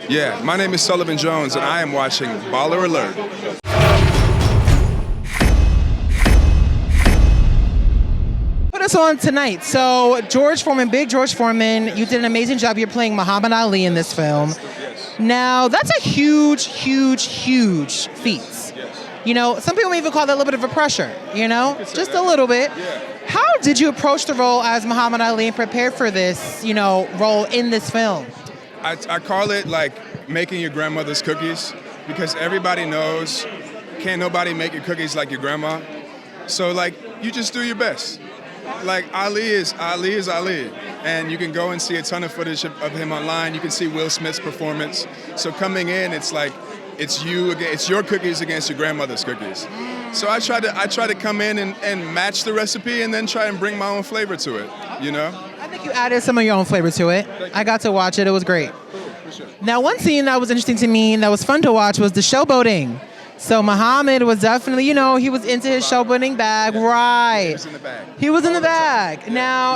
Yeah, my name is Sullivan Jones, and I am watching BallerAlert. Put us on tonight. So George Foreman, big George Foreman, you did an amazing job. You're playing Muhammad Ali in this film. Now, that's a huge, huge, huge feat. You know, some people even call that a little bit of a pressure, you know, just a little bit. How did you approach the role as Muhammad Ali and prepare for this, you know, role in this film? I call it like making your grandmother's cookies, because everybody knows can't nobody make your cookies like your grandma. So like you just do your best. Like Ali is Ali. And you can go and see a ton of footage of him online. You can see Will Smith's performance. So coming in, it's like it's your cookies against your grandmother's cookies. So I try to come in and match the recipe and then try and bring my own flavor to it, you know? I think you added some of your own flavor to it. I got to watch it. It was great. Now, one scene that was interesting to me, that was fun to watch, was the showboating. So Muhammad was definitely, you know, he was into his showboating bag, right? He was in the bag. He was in the bag. Now,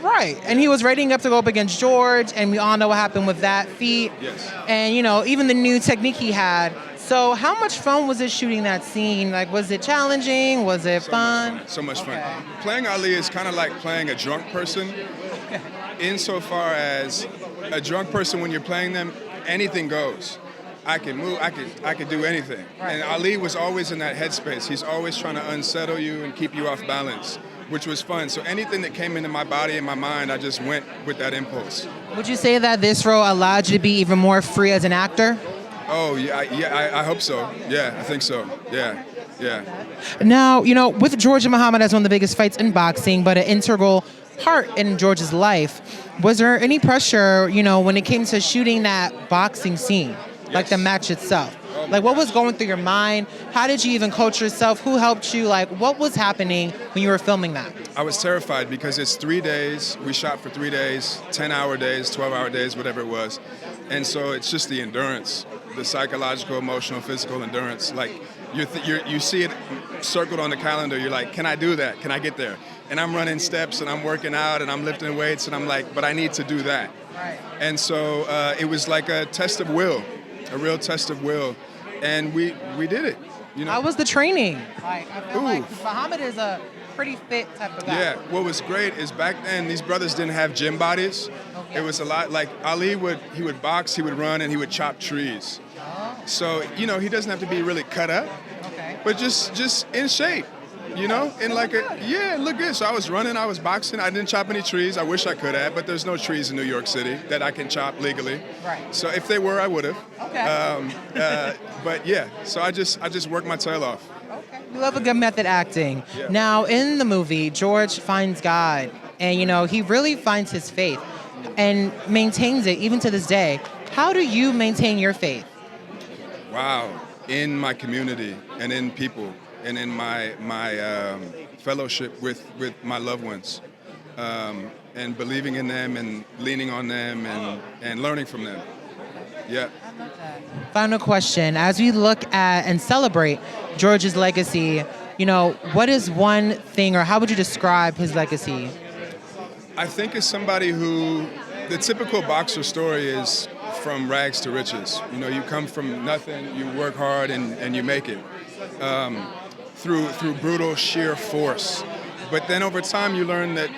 right, and he was readying up to go up against George, and we all know what happened with that feat. Yes. And, you know, even the new technique he had. So how much fun was it shooting that scene? Like, was it challenging? Was it fun? So much fun. Playing Ali is kind of like playing a drunk person, insofar as a drunk person, when you're playing them, anything goes. I can move, I could do anything. Right. And Ali was always in that headspace. He's always trying to unsettle you and keep you off balance, which was fun. So anything that came into my body and my mind, I just went with that impulse. Would you say that this role allowed you to be even more free as an actor? Oh, yeah, I hope so. Yeah, I think so. Yeah. Now, you know, with George and Muhammad as one of the biggest fights in boxing, but an integral part in George's life, was there any pressure, you know, when it came to shooting that boxing scene? Like the match itself. Like what was going through your mind? How did you even coach yourself? Who helped you? Like what was happening when you were filming that? I was terrified because it's 3 days. We shot for 3 days, 10-hour days, 12-hour days, whatever it was. And so it's just the endurance, the psychological, emotional, physical endurance. Like you see it circled on the calendar. You're like, can I do that? Can I get there? And I'm running steps and I'm working out and I'm lifting weights and I'm like, but I need to do that. Right. And so it was like a test of will. A real test of will, and we did it. You know. How was the training? Like I feel like Muhammad is a pretty fit type of guy. Yeah, what was great is back then these brothers didn't have gym bodies. Okay. It was a lot like Ali he would box, he would run, and he would chop trees. Oh. So you know he doesn't have to be really cut up, but just in shape. You know, in like look good. So I was running, I was boxing. I didn't chop any trees. I wish I could have, but there's no trees in New York City that I can chop legally. Right. So if they were, I would have. Okay. But yeah, so I just worked my tail off. Okay. You love a good method acting. Yeah. Now in the movie, George finds God, and you know he really finds his faith, and maintains it even to this day. How do you maintain your faith? Wow, in my community and in people. And in my fellowship with my loved ones, and believing in them and leaning on them and learning from them. Yeah. I love that. Final question. As we look at and celebrate George's legacy, you know, what is one thing, or how would you describe his legacy? I think as somebody who, the typical boxer story is from rags to riches. You know, you come from nothing, you work hard, and you make it. Through brutal sheer force. But then over time you learn that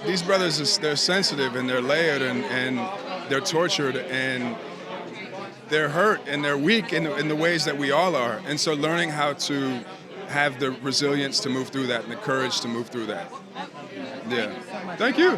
these brothers, they're sensitive and they're layered and they're tortured and they're hurt and they're weak in the ways that we all are. And so learning how to have the resilience to move through that and the courage to move through that. Yeah. Thank you.